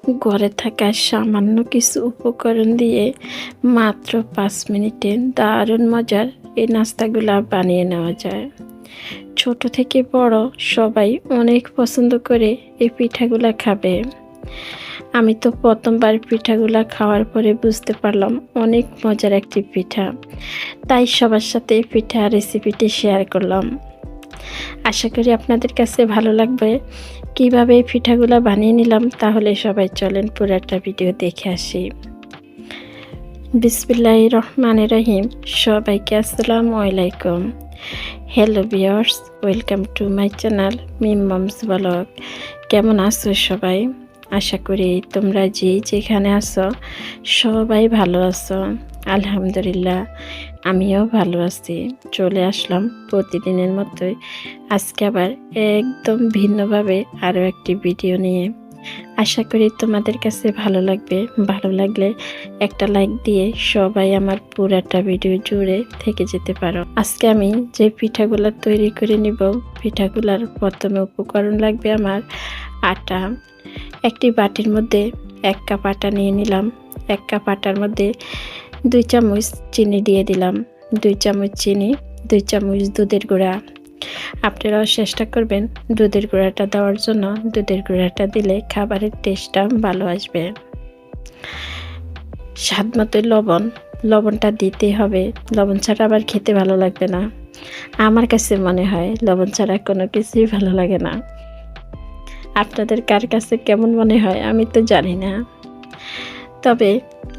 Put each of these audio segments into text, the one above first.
ঘরে থাকা সামান্য কিছু উপকরণ দিয়ে মাত্র 5 মিনিটে দারুণ মজার এই নাস্তাগুলা বানিয়ে নেওয়া যায়। ছোট থেকে বড় সবাই অনেক পছন্দ করে এই পিঠাগুলা খাবে। আমি তো প্রথমবার পিঠাগুলা খাওয়ার পরে বুঝতে পারলাম অনেক মজার একটি পিঠা। তাই সবার সাথে পিঠা রেসিপিটি শেয়ার করলাম। আশা করি আপনাদের কাছে ভালো লাগবে। কিভাবে এই পিঠাগুলা বানিয়ে নিলাম তাহলে সবাই চলেন পুরোটা ভিডিও দেখে আসি। বিসমিল্লাহির রহমানির রহিম। সবাইকে আসসালামু আলাইকুম। Hello viewers, welcome to my channel Mim moms vlog. কেমন আছো সবাই? আশা করি তোমরা যেখানে আছো সবাই ভালো আছো। আলহামদুলিল্লাহ আমিও ভালো আছি। চলে আসলাম প্রতিদিনের মতোই আজকে আবার একদম ভিন্নভাবে আরও একটি ভিডিও নিয়ে। আশা করি তোমাদের কাছে ভালো লাগবে। ভালো লাগলে একটা লাইক দিয়ে সবাই আমার পুরাটা ভিডিও জুড়ে থেকে যেতে পারো। আজকে আমি যে পিঠাগুলো তৈরি করে নিব, পিঠাগুলার প্রথমে উপকরণ লাগবে আমার আটা। একটি বাটির মধ্যে 1 কাপ আটা নিয়ে নিলাম। 1 কাপ আটার মধ্যে 2 চামচ চিনি দিয়ে দিলাম। 2 চামচ চিনি, 2 চামচ দুধের গুঁড়া। আপনারাও চেষ্টা করবেন দুধের গুঁড়াটা দেওয়ার জন্য। দুধের গুঁড়াটা দিলে খাবারের টেস্টটা ভালো আসবে। স্বাদ মতো লবণ, লবণটা দিতেই হবে। লবণ ছাড়া আবার খেতে ভালো লাগবে না। আমার কাছে মনে হয় লবণ ছাড়া কোনো কিছুই ভালো লাগে না। আপনাদের কার কাছে কেমন মনে হয় আমি তো জানি না, তবে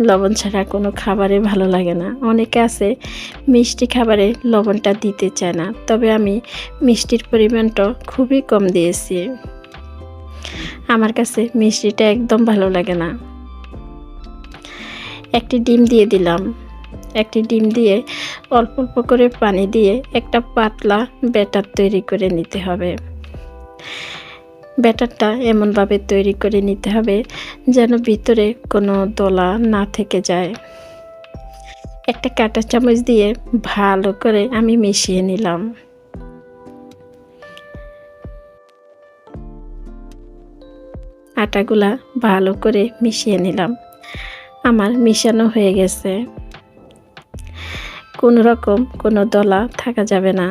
লবণ ছাড়া কোনো খাবারে ভালো লাগে না। অনেকে আছে মিষ্টি খাবারে লবণটা দিতে চায় না, তবে আমি মিষ্টির পরিমাণটা খুবই কম দিয়েছি। আমার কাছে মিষ্টিটা একদম ভালো লাগে না। একটি ডিম দিয়ে দিলাম। একটি ডিম দিয়ে অল্প অল্প করে পানি দিয়ে একটা পাতলা ব্যাটার তৈরি করে নিতে হবে। ব্যাটারটা এমনভাবে তৈরি করে নিতে হবে যেন ভিতরে কোনো দলা না থেকে যায়। একটা কাঁটা চামচ দিয়ে ভালো করে আমি মিশিয়ে নিলাম। আটাগুলা ভালো করে মিশিয়ে নিলাম। আমার মিশানো হয়ে গেছে। কোনো রকম কোনো দলা থাকা যাবে না।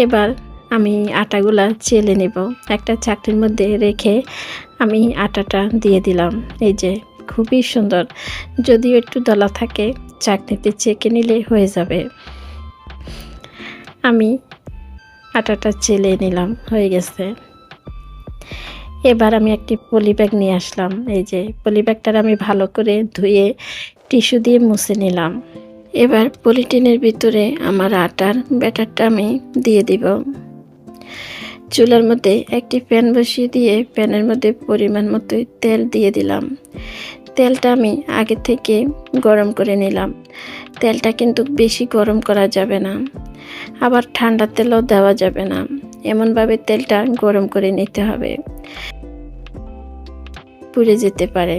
এবার আমি আটাগুলা চেলে নেব। একটা চাকরির মধ্যে রেখে আমি আটাটা দিয়ে দিলাম। এই যে খুবই সুন্দর। যদিও একটু দলা থাকে, চাকনিতে চেকে নিলে হয়ে যাবে। আমি আটাটা চেলে নিলাম, হয়ে গেছে। এবার আমি একটি পলি ব্যাগ নিয়ে আসলাম। এই যে পলি ব্যাগটার আমি ভালো করে ধুয়ে টিস্যু দিয়ে মুছে নিলাম। এবার পলিথিনের ভিতরে আমার আটার ব্যাটারটা আমি দিয়ে দিব। চুলার মধ্যে একটি প্যান বসিয়ে দিয়ে প্যানের মধ্যে পরিমাণ মতো তেল দিয়ে দিলাম। তেলটা আমি আগে থেকে গরম করে নিলাম। তেলটা কিন্তু বেশি গরম করা যাবে না, আবার ঠান্ডা তেলও দেওয়া যাবে না। এমনভাবে তেলটা গরম করে নিতে হবে, পুড়ে যেতে পারে।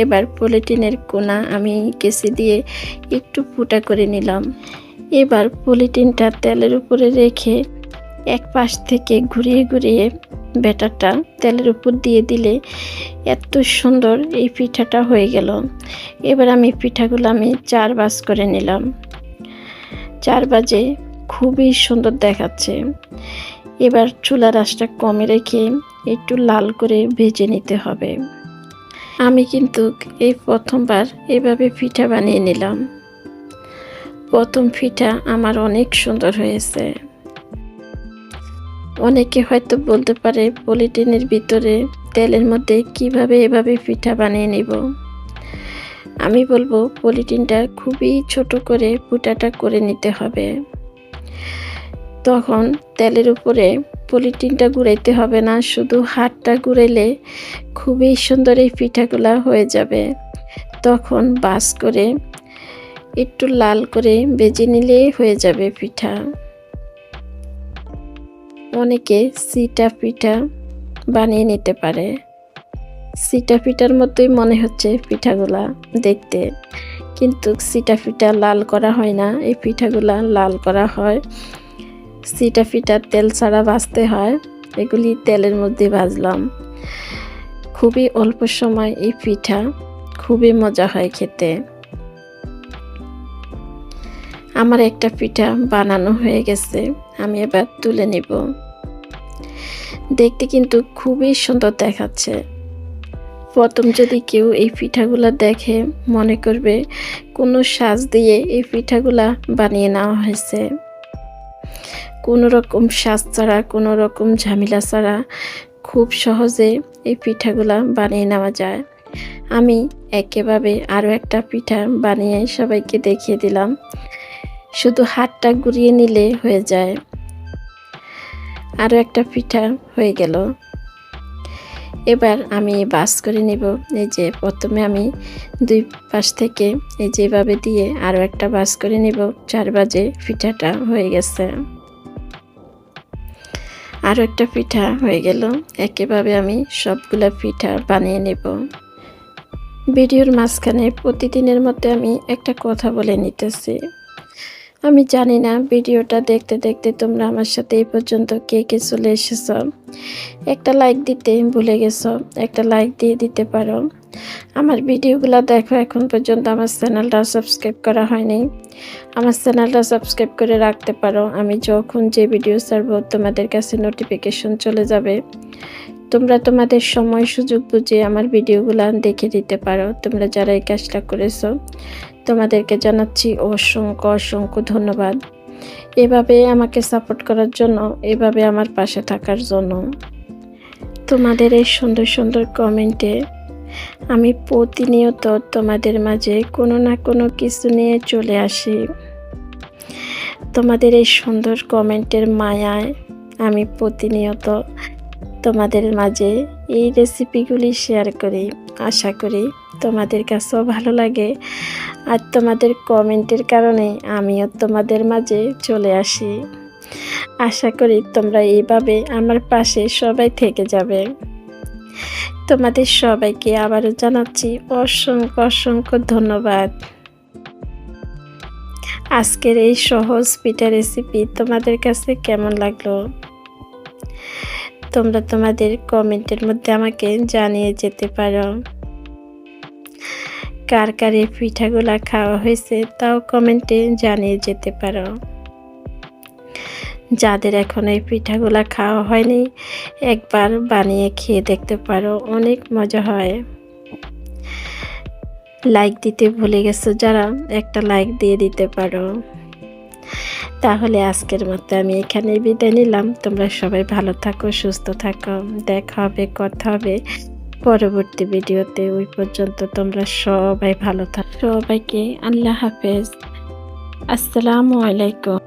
এবার পলিথিনের কোনা আমি কেচি দিয়ে একটু ফুটা করে নিলাম। এবার পলিথিনটা তেলের উপরে রেখে এক পাশ থেকে ঘুরিয়ে ঘুরিয়ে ব্যাটারটা তেলের উপর দিয়ে দিলে এত সুন্দর এই পিঠাটা হয়ে গেল। এবার আমি পিঠাগুলো 4 ভাঁজ করে নিলাম। 4 ভাঁজে খুবই সুন্দর দেখাচ্ছে। এবার চুলার আঁচটা কমে রেখে একটু লাল করে ভেজে নিতে হবে। আমি কিন্তু এই প্রথমবার এভাবে পিঠা বানিয়ে নিলাম। প্রথম পিঠা আমার অনেক সুন্দর হয়েছে। অনেকে হয়তো বলতে পারে পলিথিনের ভিতরে তেলের মধ্যে কিভাবে এভাবে পিঠা বানিয়ে নিব। আমি বলবো পলিথিনটা খুবই ছোট করে ফুটাটা করে নিতে হবে। তখন তেলের উপরে পলিথিনটা ঘুরাইতে হবে না, শুধু হাতটা ঘুরাইলে খুবই সুন্দর এই পিঠাগুলা হয়ে যাবে। তখন ভাঁজ করে একটু লাল করে ভেজে নিলেই হয়ে যাবে পিঠা। অনেকে সিটা পিঠা বানিয়ে নিতে পারে। সিটা পিঠার মতোই মনে হচ্ছে পিঠাগুলা দেখতে, কিন্তু সিটা পিঠা লাল করা হয় না। এই পিঠাগুলা লাল করা হয়। সিটা পিঠা তেল ছাড়া ভাজতে হয়। এগুলি তেলের মধ্যে ভাজলাম। খুবই অল্প সময় এই পিঠা খুবই মজা হয় খেতে। আমার একটা পিঠা বানানো হয়ে গেছে, আমি এবার তুলে নিব। দেখতে কিন্তু খুবই সুন্দর দেখাচ্ছে। প্রথম যদি কেউ এই পিঠাগুলা দেখে মনে করবে কোনো সাজ দিয়ে এই পিঠাগুলা বানিয়ে নেওয়া হয়েছে। কোনো রকম সাজ ছাড়া, কোনো রকম ঝামেলা ছাড়া খুব সহজে এই পিঠাগুলা বানিয়ে নেওয়া যায়। আমি একেভাবে আরও একটা পিঠা বানিয়ে সবাইকে দেখিয়ে দিলাম। শুধু হাতটা ঘুরিয়ে নিলে হয়ে যায়। আরও একটা পিঠা হয়ে গেল। এবার আমি বাস করে নিব। এই যে প্রথমে আমি দুই পাশ থেকে এই যেভাবে দিয়ে আরও একটা বাস করে নিব। 4 বাজে পিঠাটা হয়ে গেছে। আরও একটা পিঠা হয়ে গেল। একইভাবে আমি সবগুলা পিঠা বানিয়ে নেব। ভিডিওর মাঝখানে প্রতিদিনের মধ্যে আমি একটা কথা বলে নিতেছি। আমি জানি না ভিডিওটা দেখতে দেখতে তোমরা আমার সাথে এই পর্যন্ত কে কে চলে এসেছ। একটা লাইক দিতে ভুলে গেছো, একটা লাইক দিয়ে দিতে পারো। আমার ভিডিওগুলো দেখো, এখন পর্যন্ত আমার চ্যানেলটা সাবস্ক্রাইব করা হয়নি, আমার চ্যানেলটা সাবস্ক্রাইব করে রাখতে পারো। আমি যখন যে ভিডিও ছাড়বো তোমাদের কাছে নোটিফিকেশন চলে যাবে। তোমরা তোমাদের সময় সুযোগ বুঝে আমার ভিডিওগুলো দেখে দিতে পারো। তোমরা যারা এই কাজটা করেছো তোমাদেরকে জানাচ্ছি অসংখ্য অসংখ্য ধন্যবাদ। এভাবে আমাকে সাপোর্ট করার জন্য, এভাবে আমার পাশে থাকার জন্য। তোমাদের এই সুন্দর সুন্দর কমেন্টে আমি প্রতিনিয়ত তোমাদের মাঝে কোনো না কোনো কিছু নিয়ে চলে আসি। তোমাদের এই সুন্দর কমেন্টের মায়ায় আমি প্রতিনিয়ত তোমাদের মাঝে এই রেসিপিগুলি শেয়ার করি। আশা করি তোমাদের কাছেও ভালো লাগে, আর তোমাদের কমেন্টের কারণে আমিও তোমাদের মাঝে চলে আসি। আশা করি তোমরা এইভাবে আমার পাশে সবাই থেকে যাবে। তোমাদের সবাইকে আবারও জানাচ্ছি অসংখ্য অসংখ্য ধন্যবাদ। আজকের এই সহজ পিঠা রেসিপি তোমাদের কাছে কেমন লাগলো তোমরা তোমাদের কমেন্টের মধ্যে আমাকে জানিয়ে যেতে পারো। কার কার এই পিঠাগুলা খাওয়া হয়েছে তাও কমেন্টে জানিয়ে যেতে পারো। যাদের এখন এই পিঠাগুলা খাওয়া হয়নি একবার বানিয়ে খেয়ে দেখতে পারো, অনেক মজা হয়। লাইক দিতে ভুলে গেছো যারা, একটা লাইক দিয়ে দিতে পারো। তাহলে আজকের মতো আমি এখানে বিদায় নিলাম। তোমরা সবাই ভালো থাকো, সুস্থ থাকো। দেখা হবে, কথা হবে পরবর্তী ভিডিওতে। ওই পর্যন্ত তোমরা সবাই ভালো থাকো। সবাইকে আল্লাহ হাফেজ। আসসালামু আলাইকুম।